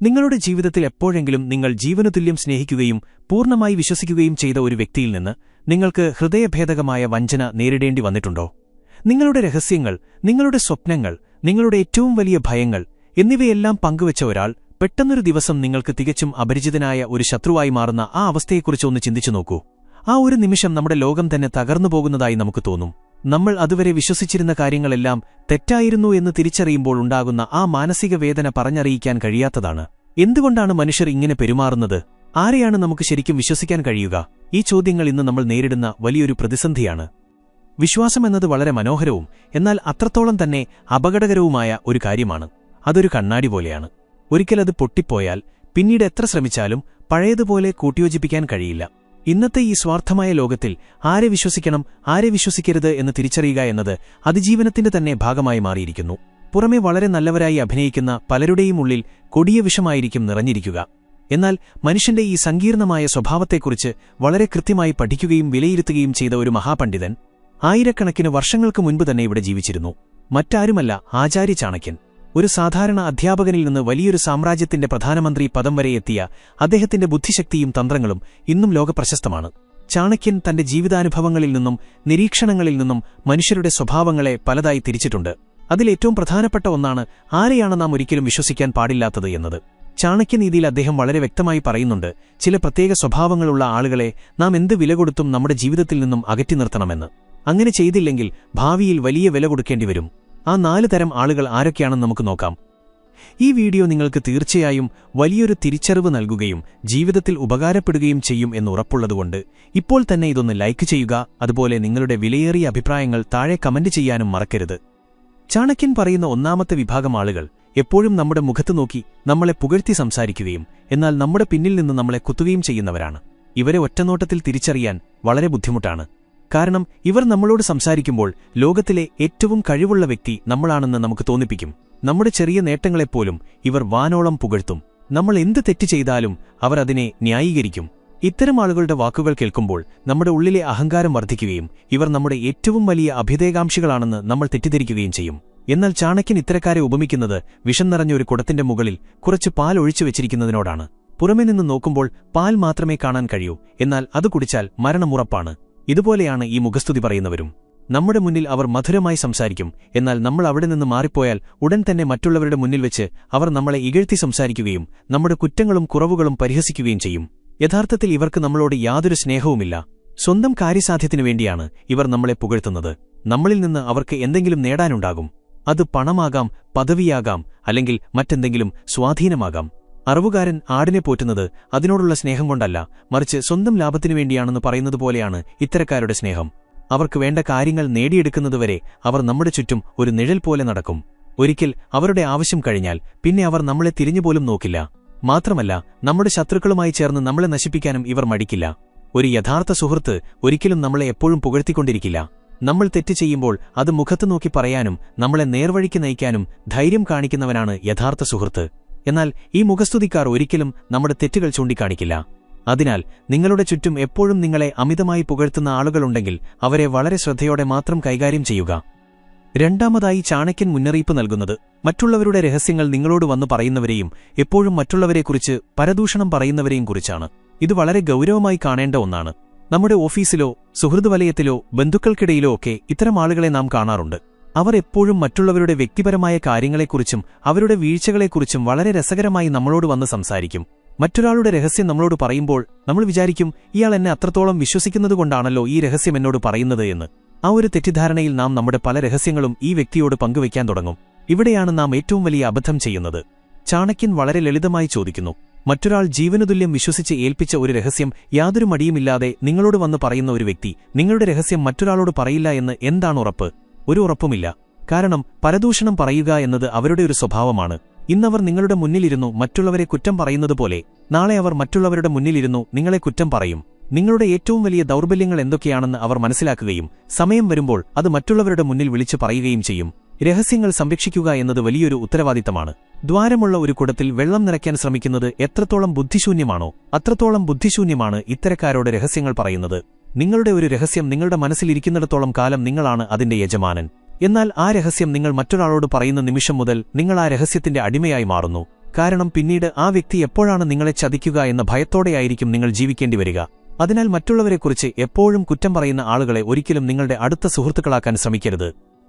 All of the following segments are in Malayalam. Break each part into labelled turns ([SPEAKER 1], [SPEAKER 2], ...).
[SPEAKER 1] നിങ്ങളുടെ ജീവിതത്തിൽ എപ്പോഴെങ്കിലും നിങ്ങൾ ജീവനുതുല്യം സ്നേഹിക്കുകയും പൂർണ്ണമായി വിശ്വസിക്കുകയും ചെയ്ത ഒരു വ്യക്തിയിൽ നിന്ന് നിങ്ങൾക്ക് ഹൃദയഭേദകമായ വഞ്ചന നേരിടേണ്ടി വന്നിട്ടുണ്ടോ? നിങ്ങളുടെ രഹസ്യങ്ങൾ, നിങ്ങളുടെ സ്വപ്നങ്ങൾ, നിങ്ങളുടെ ഏറ്റവും വലിയ ഭയങ്ങൾ എന്നിവയെല്ലാം പങ്കുവച്ച ഒരാൾ പെട്ടെന്നൊരു ദിവസം നിങ്ങൾക്ക് തികച്ചും അപരിചിതനായ ഒരു ശത്രുവായി മാറുന്ന ആ അവസ്ഥയെക്കുറിച്ച് ഒന്ന് ചിന്തിച്ചു നോക്കൂ. ആ ഒരു നിമിഷം നമ്മുടെ ലോകം തന്നെ തകർന്നുപോകുന്നതായി നമുക്ക് തോന്നും. നമ്മൾ അതുവരെ വിശ്വസിച്ചിരുന്ന കാര്യങ്ങളെല്ലാം തെറ്റായിരുന്നു എന്ന് തിരിച്ചറിയുമ്പോൾ ഉണ്ടാകുന്ന ആ മാനസിക വേദന പറഞ്ഞറിയിക്കാൻ കഴിയാത്തതാണ്. എന്തുകൊണ്ടാണ് മനുഷ്യർ ഇങ്ങനെ പെരുമാറുന്നത്? ആരെയാണ് നമുക്ക് ശരിക്കും വിശ്വസിക്കാൻ കഴിയുക? ഈ ചോദ്യങ്ങൾ ഇന്ന് നമ്മൾ നേരിടുന്ന വലിയൊരു പ്രതിസന്ധിയാണ്. വിശ്വാസമെന്നത് വളരെ മനോഹരവും എന്നാൽ അത്രത്തോളം തന്നെ അപകടകരവുമായ ഒരു കാര്യമാണ്. അതൊരു കണ്ണാടി പോലെയാണ്. ഒരിക്കൽ അത് പൊട്ടിപ്പോയാൽ പിന്നീട് എത്ര ശ്രമിച്ചാലും പഴയതുപോലെ കൂട്ടിയോജിപ്പിക്കാൻ കഴിയില്ല. ഇന്നത്തെ ഈ സ്വാർത്ഥമായ ലോകത്തിൽ ആരെ വിശ്വസിക്കണം, ആരെ വിശ്വസിക്കരുത് എന്ന് തിരിച്ചറിയുക എന്നത് അതിജീവനത്തിന്റെ തന്നെ ഭാഗമായി മാറിയിരിക്കുന്നു. പുറമെ വളരെ നല്ലവരായി അഭിനയിക്കുന്ന പലരുടെയും ഉള്ളിൽ കൊടിയ വിഷമായിരിക്കും നിറഞ്ഞിരിക്കുക. എന്നാൽ മനുഷ്യന്റെ ഈ സങ്കീർണമായ സ്വഭാവത്തെക്കുറിച്ച് വളരെ കൃത്യമായി പഠിക്കുകയും വിലയിരുത്തുകയും ചെയ്ത ഒരു മഹാപണ്ഡിതൻ ആയിരക്കണക്കിന് വർഷങ്ങൾക്ക് മുൻപ് തന്നെ ഇവിടെ ജീവിച്ചിരുന്നു. മറ്റാരുമല്ല, ആചാര്യ ചാണക്യൻ. ഒരു സാധാരണ അധ്യാപകനിൽ നിന്ന് വലിയൊരു സാമ്രാജ്യത്തിന്റെ പ്രധാനമന്ത്രി പദം വരെ എത്തിയ അദ്ദേഹത്തിന്റെ ബുദ്ധിശക്തിയും തന്ത്രങ്ങളും ഇന്നും ലോകപ്രശസ്തമാണ്. ചാണക്യൻ തന്റെ ജീവിതാനുഭവങ്ങളിൽ നിന്നും നിരീക്ഷണങ്ങളിൽ നിന്നും മനുഷ്യരുടെ സ്വഭാവങ്ങളെ പലതായി തിരിച്ചിട്ടുണ്ട്. അതിലേറ്റവും പ്രധാനപ്പെട്ട ഒന്നാണ് ആരെയാണ് നാം ഒരിക്കലും വിശ്വസിക്കാൻ പാടില്ലാത്തത് എന്നത്. ചാണക്യനീതിയിൽ അദ്ദേഹം വളരെ വ്യക്തമായി പറയുന്നുണ്ട്, ചില പ്രത്യേക സ്വഭാവങ്ങളുള്ള ആളുകളെ നാം എന്ത് വില കൊടുത്തും നമ്മുടെ ജീവിതത്തിൽ നിന്നും അകറ്റി നിർത്തണമെന്ന്. അങ്ങനെ ചെയ്തില്ലെങ്കിൽ ഭാവിയിൽ വലിയ വില കൊടുക്കേണ്ടിവരും. ആ 4 തരം ആളുകൾ ആരൊക്കെയാണെന്ന് നമുക്ക് നോക്കാം. ഈ വീഡിയോ നിങ്ങൾക്ക് തീർച്ചയായും വലിയൊരു തിരിച്ചറിവ് നൽകുകയും ജീവിതത്തിൽ ഉപകാരപ്പെടുകയും ചെയ്യും എന്ന് ഉറപ്പുള്ളതുകൊണ്ട് ഇപ്പോൾ തന്നെ ഇതൊന്ന് ലൈക്ക് ചെയ്യുക. അതുപോലെ നിങ്ങളുടെ വിലയേറിയ അഭിപ്രായങ്ങൾ താഴെ കമന്റ് ചെയ്യാനും മറക്കരുത്. ചാണക്യൻ പറയുന്ന ഒന്നാമത്തെ വിഭാഗം ആളുകൾ എപ്പോഴും നമ്മുടെ മുഖത്ത് നോക്കി നമ്മളെ പുകഴ്ത്തി സംസാരിക്കുകയും എന്നാൽ നമ്മുടെ പിന്നിൽ നിന്ന് നമ്മളെ കുത്തുകയും ചെയ്യുന്നവരാണ്. ഇവരെ ഒറ്റനോട്ടത്തിൽ തിരിച്ചറിയാൻ വളരെ ബുദ്ധിമുട്ടാണ്. കാരണം ഇവർ നമ്മളോട് സംസാരിക്കുമ്പോൾ ലോകത്തിലെ ഏറ്റവും കഴിവുള്ള വ്യക്തി നമ്മളാണെന്ന് നമുക്ക് തോന്നിപ്പിക്കും. നമ്മുടെ ചെറിയ നേട്ടങ്ങളെപ്പോലും ഇവർ വാനോളം പുകഴ്ത്തും. നമ്മൾ എന്ത് തെറ്റ് ചെയ്താലും അവർ അതിനെ ന്യായീകരിക്കും. ഇത്തരം ആളുകളുടെ വാക്കുകൾ കേൾക്കുമ്പോൾ നമ്മുടെ ഉള്ളിലെ അഹങ്കാരം വർദ്ധിക്കുകയും ഇവർ നമ്മുടെ ഏറ്റവും വലിയ അഭ്യുദയകാംക്ഷികളാണെന്ന് നമ്മൾ തെറ്റിദ്ധരിക്കുകയും ചെയ്യും. എന്നാൽ ചാണക്യൻ ഇത്തരക്കാരെ ഉപമിക്കുന്നത് വിഷം നിറഞ്ഞ ഒരു കുടത്തിന്റെ മുകളിൽ കുറച്ച് പാൽ ഒഴിച്ചു വെച്ചിരിക്കുന്നതിനോടാണ്. പുറമെ നിന്ന് നോക്കുമ്പോൾ പാൽ മാത്രമേ കാണാൻ കഴിയൂ, എന്നാൽ അത് കുടിച്ചാൽ മരണമുറപ്പാണ്. ഇതുപോലെയാണ് ഈ മുഖസ്തുതി പറയുന്നവരും. നമ്മുടെ മുന്നിൽ അവർ മധുരമായി സംസാരിക്കും, എന്നാൽ നമ്മൾ അവിടെ നിന്ന് മാറിപ്പോയാൽ ഉടൻ തന്നെ മറ്റുള്ളവരുടെ മുന്നിൽ വെച്ച് അവർ നമ്മളെ ഇകഴ്ത്തി സംസാരിക്കുകയും നമ്മുടെ കുറ്റങ്ങളും കുറവുകളും പരിഹസിക്കുകയും ചെയ്യും. യഥാർത്ഥത്തിൽ ഇവർക്ക് നമ്മളോട് യാതൊരു സ്നേഹവുമില്ല. സ്വന്തം കാര്യസാധ്യത്തിനു വേണ്ടിയാണ് ഇവർ നമ്മളെ പുകഴ്ത്തുന്നത്. നമ്മളിൽ നിന്ന് അവർക്ക് എന്തെങ്കിലും നേടാനുണ്ടാകും. അത് പണമാകാം, പദവിയാകാം, അല്ലെങ്കിൽ മറ്റെന്തെങ്കിലും സ്വാധീനമാകാം. അറിവുകാരൻ ആടിനെ പോറ്റുന്നത് അതിനോടുള്ള സ്നേഹം കൊണ്ടല്ല, മറിച്ച് സ്വന്തം ലാഭത്തിനു വേണ്ടിയാണെന്ന് പറയുന്നതുപോലെയാണ് ഇത്തരക്കാരുടെ സ്നേഹം. അവർക്ക് വേണ്ട കാര്യങ്ങൾ നേടിയെടുക്കുന്നതുവരെ അവർ നമ്മുടെ ചുറ്റും ഒരു നിഴൽ പോലെ നടക്കും. ഒരിക്കൽ അവരുടെ ആവശ്യം കഴിഞ്ഞാൽ പിന്നെ അവർ നമ്മളെ തിരിഞ്ഞുപോലും നോക്കില്ല. മാത്രമല്ല, നമ്മുടെ ശത്രുക്കളുമായി ചേർന്ന് നമ്മളെ നശിപ്പിക്കാനും ഇവർ മടിക്കില്ല. ഒരു യഥാർത്ഥ സുഹൃത്ത് ഒരിക്കലും നമ്മളെ എപ്പോഴും പുകഴ്ത്തിക്കൊണ്ടിരിക്കില്ല. നമ്മൾ തെറ്റ് ചെയ്യുമ്പോൾ അത് മുഖത്ത് നോക്കി പറയാനും നമ്മളെ നേർവഴിക്ക് നയിക്കാനും ധൈര്യം കാണിക്കുന്നവനാണ് യഥാർത്ഥ സുഹൃത്ത്. എന്നാൽ ഈ മുഖസ്തുതിക്കാർ ഒരിക്കലും നമ്മുടെ തെറ്റുകൾ ചൂണ്ടിക്കാണിക്കില്ല. അതിനാൽ നിങ്ങളുടെ ചുറ്റും എപ്പോഴും നിങ്ങളെ അമിതമായി പുകഴ്ത്തുന്ന ആളുകളുണ്ടെങ്കിൽ അവരെ വളരെ ശ്രദ്ധയോടെ മാത്രം കൈകാര്യം ചെയ്യുക. രണ്ടാമതായി ചാണക്യൻ മുന്നറിയിപ്പ് നൽകുന്നത് മറ്റുള്ളവരുടെ രഹസ്യങ്ങൾ നിങ്ങളോട് വന്നു പറയുന്നവരെയും എപ്പോഴും മറ്റുള്ളവരെക്കുറിച്ച് പരദൂഷണം പറയുന്നവരെയും കുറിച്ചാണ്. ഇത് വളരെ ഗൗരവമായി കാണേണ്ട ഒന്നാണ്. നമ്മുടെ ഓഫീസിലോ സുഹൃദ് വലയത്തിലോ ബന്ധുക്കൾക്കിടയിലോ ഒക്കെ ഇത്തരം ആളുകളെ നാം കാണാറുണ്ട്. അവർ എപ്പോഴും മറ്റുള്ളവരുടെ വ്യക്തിപരമായ കാര്യങ്ങളെക്കുറിച്ചും അവരുടെ വീഴ്ചകളെക്കുറിച്ചും വളരെ രസകരമായി നമ്മളോട് വന്ന് സംസാരിക്കും. മറ്റൊരാളുടെ രഹസ്യം നമ്മളോട് പറയുമ്പോൾ നമ്മൾ വിചാരിക്കും, ഇയാൾ എന്നെ അത്രത്തോളം വിശ്വസിക്കുന്നതുകൊണ്ടാണല്ലോ ഈ രഹസ്യം എന്നോട് പറയുന്നത് എന്ന്. ആ ഒരു തെറ്റിദ്ധാരണയിൽ നാം നമ്മുടെ പല രഹസ്യങ്ങളും ഈ വ്യക്തിയോട് പങ്കുവയ്ക്കാൻ തുടങ്ങും. ഇവിടെയാണ് നാം ഏറ്റവും വലിയ അബദ്ധം ചെയ്യുന്നത്. ചാണക്യൻ വളരെ ലളിതമായി ചോദിക്കുന്നു, മറ്റൊരാൾ ജീവനുതുല്യം വിശ്വസിച്ച് ഏൽപ്പിച്ച ഒരു രഹസ്യം യാതൊരു മടിയുമില്ലാതെ നിങ്ങളോട് വന്ന് പറയുന്ന ഒരു വ്യക്തി നിങ്ങളുടെ രഹസ്യം മറ്റൊരാളോട് പറയില്ല എന്ന് എന്താണ് ഉറപ്പ്? ഒരു ഉറപ്പുമില്ല. കാരണം പരദൂഷണം പറയുക എന്നത് അവരുടെ ഒരു സ്വഭാവമാണ്. ഇന്നവർ നിങ്ങളുടെ മുന്നിലിരുന്നു മറ്റുള്ളവരെ കുറ്റം പറയുന്നതുപോലെ നാളെ അവർ മറ്റുള്ളവരുടെ മുന്നിലിരുന്നു നിങ്ങളെ കുറ്റം പറയും. നിങ്ങളുടെ ഏറ്റവും വലിയ ദൗർബല്യങ്ങൾ എന്തൊക്കെയാണെന്ന് അവർ മനസ്സിലാക്കുകയും സമയം വരുമ്പോൾ അത് മറ്റുള്ളവരുടെ മുന്നിൽ വിളിച്ചു പറയുകയും ചെയ്യും. രഹസ്യങ്ങൾ സംരക്ഷിക്കുക എന്നത് വലിയൊരു ഉത്തരവാദിത്തമാണ്. ദ്വാരമുള്ള ഒരു കുടത്തിൽ വെള്ളം നിറയ്ക്കാൻ ശ്രമിക്കുന്നത് എത്രത്തോളം ബുദ്ധിശൂന്യമാണോ അത്രത്തോളം ബുദ്ധിശൂന്യമാണ് ഇത്തരക്കാരോട് രഹസ്യങ്ങൾ പറയുന്നത്. നിങ്ങളുടെ ഒരു രഹസ്യം നിങ്ങളുടെ മനസ്സിലിരിക്കുന്നിടത്തോളം കാലം നിങ്ങളാണ് അതിന്റെ യജമാനൻ. എന്നാൽ ആ രഹസ്യം നിങ്ങൾ മറ്റൊരാളോട് പറയുന്ന നിമിഷം മുതൽ നിങ്ങൾ ആ രഹസ്യത്തിന്റെ അടിമയായി മാറുന്നു. കാരണം പിന്നീട് ആ വ്യക്തി എപ്പോഴാണ് നിങ്ങളെ ചതിക്കുക എന്ന ഭയത്തോടെയായിരിക്കും നിങ്ങൾ ജീവിക്കേണ്ടിവരിക. അതിനാൽ മറ്റുള്ളവരെക്കുറിച്ച് എപ്പോഴും കുറ്റം പറയുന്ന ആളുകളെ ഒരിക്കലും നിങ്ങളുടെ അടുത്ത സുഹൃത്തുക്കളാക്കാൻ ശ്രമിക്കരുത്.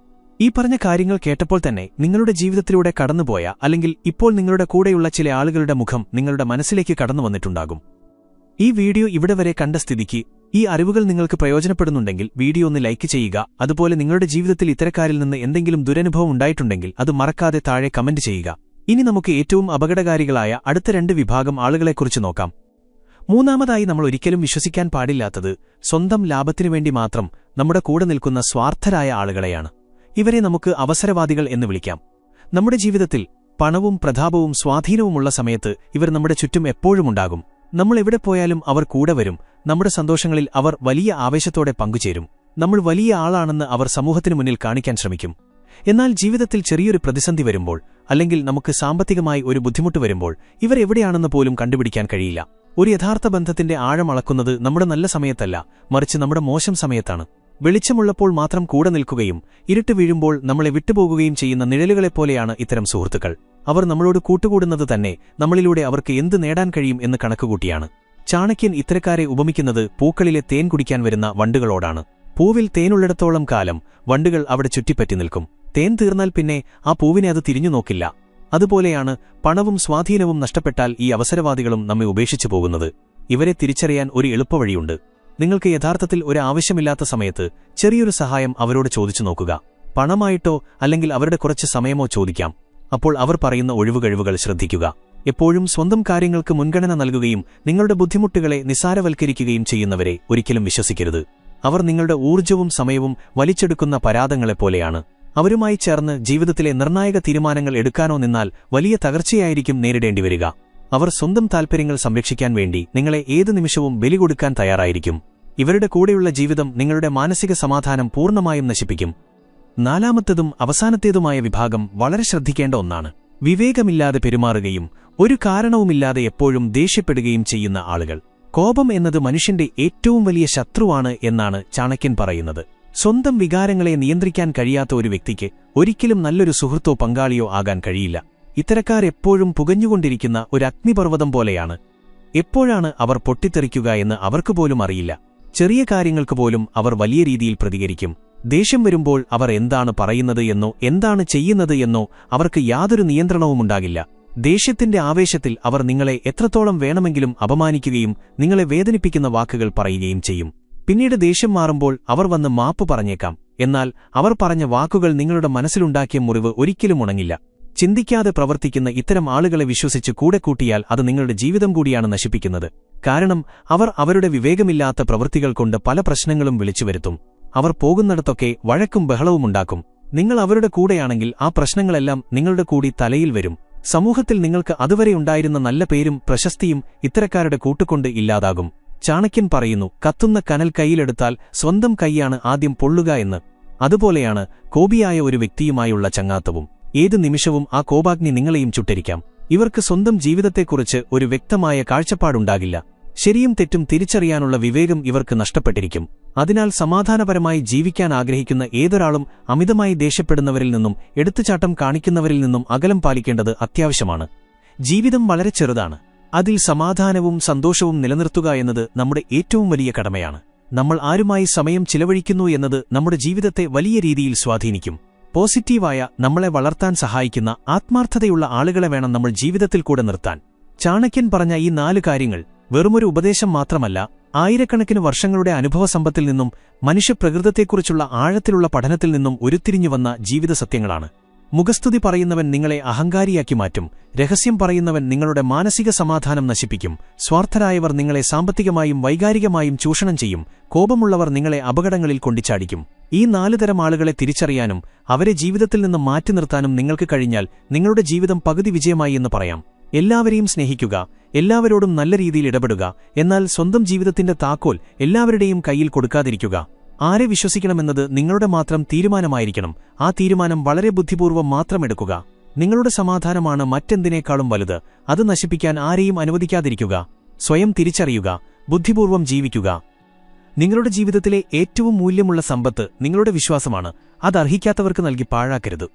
[SPEAKER 1] ഈ പറഞ്ഞ കാര്യങ്ങൾ കേട്ടപ്പോൾ തന്നെ നിങ്ങളുടെ ജീവിതത്തിലൂടെ കടന്നുപോയ അല്ലെങ്കിൽ ഇപ്പോൾ നിങ്ങളുടെ കൂടെയുള്ള ചില ആളുകളുടെ മുഖം നിങ്ങളുടെ മനസ്സിലേക്ക് കടന്നുവന്നിട്ടുണ്ടാകും. ഈ വീഡിയോ ഇവിടെ വരെ കണ്ട സ്ഥിതിക്ക് ഈ അറിവുകൾ നിങ്ങൾക്ക് പ്രയോജനപ്പെടുന്നുണ്ടെങ്കിൽ വീഡിയോ ഒന്ന് ലൈക്ക് ചെയ്യുക. അതുപോലെ നിങ്ങളുടെ ജീവിതത്തിൽ ഇത്തരക്കാരിൽ നിന്ന് എന്തെങ്കിലും ദുരനുഭവം ഉണ്ടായിട്ടുണ്ടെങ്കിൽ അത് മറക്കാതെ താഴെ കമന്റ് ചെയ്യുക. ഇനി നമുക്ക് ഏറ്റവും അപകടകാരികളായ അടുത്ത 2 വിഭാഗം ആളുകളെക്കുറിച്ച് നോക്കാം. മൂന്നാമതായി നമ്മൾ ഒരിക്കലും വിശ്വസിക്കാൻ പാടില്ലാത്തത് സ്വന്തം ലാഭത്തിനുവേണ്ടി മാത്രം നമ്മുടെ കൂടെ നിൽക്കുന്ന സ്വാർത്ഥരായ ആളുകളെയാണ്. ഇവരെ നമുക്ക് അവസരവാദികൾ എന്ന് വിളിക്കാം. നമ്മുടെ ജീവിതത്തിൽ പണവും പ്രതാപവും സ്വാധീനവുമുള്ള സമയത്ത് ഇവർ നമ്മുടെ ചുറ്റും എപ്പോഴുമുണ്ടാകും. നമ്മൾ എവിടെ പോയാലും അവർ കൂടെ വരും. നമ്മുടെ സന്തോഷങ്ങളിൽ അവർ വലിയ ആവേശത്തോടെ പങ്കുചേരും. നമ്മൾ വലിയ ആളാണെന്ന് അവർ സമൂഹത്തിനു മുന്നിൽ കാണിക്കാൻ ശ്രമിക്കും. എന്നാൽ ജീവിതത്തിൽ ചെറിയൊരു പ്രതിസന്ധി വരുമ്പോൾ അല്ലെങ്കിൽ നമുക്ക് സാമ്പത്തികമായി ഒരു ബുദ്ധിമുട്ട് വരുമ്പോൾ ഇവരെവിടെയാണെന്ന് പോലും കണ്ടുപിടിക്കാൻ കഴിയില്ല. ഒരു യഥാർത്ഥ ബന്ധത്തിന്റെ ആഴം അളക്കുന്നത് നമ്മുടെ നല്ല സമയത്തല്ല, മറിച്ച് നമ്മുടെ മോശം സമയത്താണ്. വെളിച്ചമുള്ളപ്പോൾ മാത്രം കൂടെ നിൽക്കുകയും ഇരുട്ട് വീഴുമ്പോൾ നമ്മളെ വിട്ടുപോകുകയും ചെയ്യുന്ന നിഴലുകളെപ്പോലെയാണ് ഇത്തരം സുഹൃത്തുക്കൾ. അവർ നമ്മളോട് കൂട്ടുകൂടുന്നത് തന്നെ നമ്മളിലൂടെ അവർക്ക് എന്ത് നേടാൻ കഴിയും എന്ന് കണക്കുകൂട്ടിയാണ്. ചാണക്യൻ ഇത്തരക്കാരെ ഉപമിക്കുന്നത് പൂക്കളിലെ തേൻ കുടിക്കാൻ വരുന്ന വണ്ടുകളോടാണ്. പൂവിൽ തേനുള്ളിടത്തോളം കാലം വണ്ടുകൾ അവിടെ ചുറ്റിപ്പറ്റി നിൽക്കും. തേൻ തീർന്നാൽ പിന്നെ ആ പൂവിനെ അത് തിരിഞ്ഞു നോക്കില്ല. അതുപോലെയാണ് പണവും സ്വാധീനവും നഷ്ടപ്പെട്ടാൽ ഈ അവസരവാദികളും നമ്മെ ഉപേക്ഷിച്ചു പോകുന്നത്. ഇവരെ തിരിച്ചറിയാൻ ഒരു എളുപ്പവഴിയുണ്ട്. നിങ്ങൾക്ക് യഥാർത്ഥത്തിൽ ഒരു ആവശ്യമില്ലാത്ത സമയത്ത് ചെറിയൊരു സഹായം അവരോട് ചോദിച്ചു നോക്കുക. പണമായിട്ടോ അല്ലെങ്കിൽ അവരുടെ കുറച്ച് സമയമോ ചോദിക്കാം. അപ്പോൾ അവർ പറയുന്ന ഒഴിവുകഴിവുകൾ ശ്രദ്ധിക്കുക. എപ്പോഴും സ്വന്തം കാര്യങ്ങൾക്ക് മുൻഗണന നൽകുകയും നിങ്ങളുടെ ബുദ്ധിമുട്ടുകളെ നിസ്സാരവൽക്കരിക്കുകയും ചെയ്യുന്നവരെ ഒരിക്കലും വിശ്വസിക്കരുത്. അവർ നിങ്ങളുടെ ഊർജ്ജവും സമയവും വലിച്ചെടുക്കുന്ന പരാതങ്ങളെപ്പോലെയാണ്. അവരുമായി ചേർന്ന് ജീവിതത്തിലെ നിർണായക തീരുമാനങ്ങൾ എടുക്കാനോ നിന്നാൽ വലിയ തകർച്ചയായിരിക്കും നേരിടേണ്ടിവരിക. അവർ സ്വന്തം താൽപ്പര്യങ്ങൾ സംരക്ഷിക്കാൻ വേണ്ടി നിങ്ങളെ ഏതു നിമിഷവും ബലി കൊടുക്കാൻ തയ്യാറായിരിക്കും. ഇവരുടെ കൂടെയുള്ള ജീവിതം നിങ്ങളുടെ മാനസിക സമാധാനം പൂർണ്ണമായും നശിപ്പിക്കും. നാലാമത്തതും അവസാനത്തേതുമായ വിഭാഗം വളരെ ശ്രദ്ധിക്കേണ്ട ഒന്നാണ്. വിവേകമില്ലാതെ പെരുമാറുകയും ഒരു കാരണവുമില്ലാതെ എപ്പോഴും ദേഷ്യപ്പെടുകയും ചെയ്യുന്ന ആളുകൾ. കോപം എന്നത് മനുഷ്യന്റെ ഏറ്റവും വലിയ ശത്രുവാണ് എന്നാണ് ചാണക്യൻ പറയുന്നത്. സ്വന്തം വികാരങ്ങളെ നിയന്ത്രിക്കാൻ കഴിയാത്ത ഒരു വ്യക്തിക്ക് ഒരിക്കലും നല്ലൊരു സുഹൃത്തോ പങ്കാളിയോ ആകാൻ കഴിയില്ല. ഇത്തരക്കാരെപ്പോഴും പുകഞ്ഞുകൊണ്ടിരിക്കുന്ന ഒരു അഗ്നിപർവ്വതം പോലെയാണ്. എപ്പോഴാണ് അവർ പൊട്ടിത്തെറിക്കുക എന്ന് അവർക്കുപോലും അറിയില്ല. ചെറിയ കാര്യങ്ങൾക്ക് പോലും അവർ വലിയ രീതിയിൽ പ്രതികരിക്കും. ദേഷ്യം വരുമ്പോൾ അവർ എന്താണ് പറയുന്നത് എന്നോ എന്താണ് ചെയ്യുന്നത് എന്നോ അവർക്ക് യാതൊരു നിയന്ത്രണവുമുണ്ടാകില്ല. ദേഷ്യത്തിന്റെ ആവേശത്തിൽ അവർ നിങ്ങളെ എത്രത്തോളം വേണമെങ്കിലും അപമാനിക്കുകയും നിങ്ങളെ വേദനിപ്പിക്കുന്ന വാക്കുകൾ പറയുകയും ചെയ്യും. പിന്നീട് ദേഷ്യം മാറുമ്പോൾ അവർ വന്ന് മാപ്പ് പറഞ്ഞേക്കാം. എന്നാൽ അവർ പറഞ്ഞ വാക്കുകൾ നിങ്ങളുടെ മനസ്സിലുണ്ടാക്കിയ മുറിവ് ഒരിക്കലും ഉണങ്ങില്ല. ചിന്തിക്കാതെ പ്രവർത്തിക്കുന്ന ഇത്തരം ആളുകളെ വിശ്വസിച്ച് കൂടെ കൂട്ടിയാൽ അത് നിങ്ങളുടെ ജീവിതം കൂടിയാണ് നശിപ്പിക്കുന്നത്. കാരണം അവർ അവരുടെ വിവേകമില്ലാത്ത പ്രവൃത്തികൾ കൊണ്ട് പല പ്രശ്നങ്ങളും വിളിച്ചുവരുത്തും. അവർ പോകുന്നിടത്തൊക്കെ വഴക്കും ബഹളവുമുണ്ടാക്കും. നിങ്ങൾ അവരുടെ കൂടെയാണെങ്കിൽ ആ പ്രശ്നങ്ങളെല്ലാം നിങ്ങളുടെ കൂടി തലയിൽ വരും. സമൂഹത്തിൽ നിങ്ങൾക്ക് അതുവരെ ഉണ്ടായിരുന്ന നല്ല പേരും പ്രശസ്തിയും ഇത്തരക്കാരുടെ കൂട്ടുകൊണ്ട് ഇല്ലാതാകും. ചാണക്യൻ പറയുന്നു, കത്തുന്ന കനൽ കൈയിലെടുത്താൽ സ്വന്തം കൈയാണ് ആദ്യം പൊള്ളുക എന്ന്. അതുപോലെയാണ് കോപിയായ ഒരു വ്യക്തിയുമായുള്ള ചങ്ങാത്തവും. ഏതു നിമിഷവും ആ കോപാഗ്നി നിങ്ങളെയും ചുട്ടരിക്കാം. ഇവർക്ക് സ്വന്തം ജീവിതത്തെക്കുറിച്ച് ഒരു വ്യക്തമായ കാഴ്ചപ്പാടുണ്ടാകില്ല. ശരിയും തെറ്റും തിരിച്ചറിയാനുള്ള വിവേകം ഇവർക്ക് നഷ്ടപ്പെട്ടിരിക്കും. അതിനാൽ സമാധാനപരമായി ജീവിക്കാൻ ആഗ്രഹിക്കുന്ന ഏതൊരാളും അമിതമായി ദേഷ്യപ്പെടുന്നവരിൽ നിന്നും എടുത്തുചാട്ടം കാണിക്കുന്നവരിൽ നിന്നും അകലം പാലിക്കേണ്ടത് അത്യാവശ്യമാണ്. ജീവിതം വളരെ ചെറുതാണ്. അതിൽ സമാധാനവും സന്തോഷവും നിലനിർത്തുക എന്നത് നമ്മുടെ ഏറ്റവും വലിയ കടമയാണ്. നമ്മൾ ആരുമായി സമയം ചിലവഴിക്കുന്നു എന്നത് നമ്മുടെ ജീവിതത്തെ വലിയ രീതിയിൽ സ്വാധീനിക്കും. പോസിറ്റീവായ, നമ്മളെ വളർത്താൻ സഹായിക്കുന്ന, ആത്മാർത്ഥതയുള്ള ആളുകളെ വേണം നമ്മൾ ജീവിതത്തിൽ കൂടെ നിർത്താൻ. ചാണക്യൻ പറഞ്ഞ ഈ 4 കാര്യങ്ങൾ വെറുമൊരു ഉപദേശം മാത്രമല്ല, ആയിരക്കണക്കിന് വർഷങ്ങളുടെ അനുഭവസമ്പത്തിൽ നിന്നും മനുഷ്യപ്രകൃതത്തെക്കുറിച്ചുള്ള ആഴത്തിലുള്ള പഠനത്തിൽ നിന്നും ഉരുത്തിരിഞ്ഞുവന്ന ജീവിത സത്യങ്ങളാണ്. മുഖസ്തുതി പറയുന്നവൻ നിങ്ങളെ അഹങ്കാരിയാക്കി മാറ്റും. രഹസ്യം പറയുന്നവൻ നിങ്ങളുടെ മാനസിക സമാധാനം നശിപ്പിക്കും. സ്വാർത്ഥരായവർ നിങ്ങളെ സാമ്പത്തികമായും വൈകാരികമായും ചൂഷണം ചെയ്യും. കോപമുള്ളവർ നിങ്ങളെ അപകടങ്ങളിൽ കൊണ്ടിച്ചാടിക്കും. ഈ 4 തരം ആളുകളെ തിരിച്ചറിയാനും അവരെ ജീവിതത്തിൽ നിന്ന് മാറ്റി നിർത്താനും നിങ്ങൾക്ക് കഴിഞ്ഞാൽ നിങ്ങളുടെ ജീവിതം പകുതി വിജയമായി എന്ന് പറയാം. എല്ലാവരെയും സ്നേഹിക്കുക, എല്ലാവരോടും നല്ല രീതിയിൽ ഇടപെടുക, എന്നാൽ സ്വന്തം ജീവിതത്തിന്റെ താക്കോൽ എല്ലാവരുടെയും കയ്യിൽ കൊടുക്കാതിരിക്കുക. ആരെ വിശ്വസിക്കണമെന്നത് നിങ്ങളുടെ മാത്രം തീരുമാനമായിരിക്കണം. ആ തീരുമാനം വളരെ ബുദ്ധിപൂർവ്വം മാത്രം എടുക്കുക. നിങ്ങളുടെ സമാധാനമാണ് മറ്റെന്തിനേക്കാളും വലുത്. അത് നശിപ്പിക്കാൻ ആരെയും അനുവദിക്കാതിരിക്കുക. സ്വയം തിരിച്ചറിയുക, ബുദ്ധിപൂർവ്വം ജീവിക്കുക. നിങ്ങളുടെ ജീവിതത്തിലെ ഏറ്റവും മൂല്യമുള്ള സമ്പത്ത് നിങ്ങളുടെ വിശ്വാസമാണ്. അത് അർഹിക്കാത്തവർക്ക് നൽകി പാഴാക്കരുത്.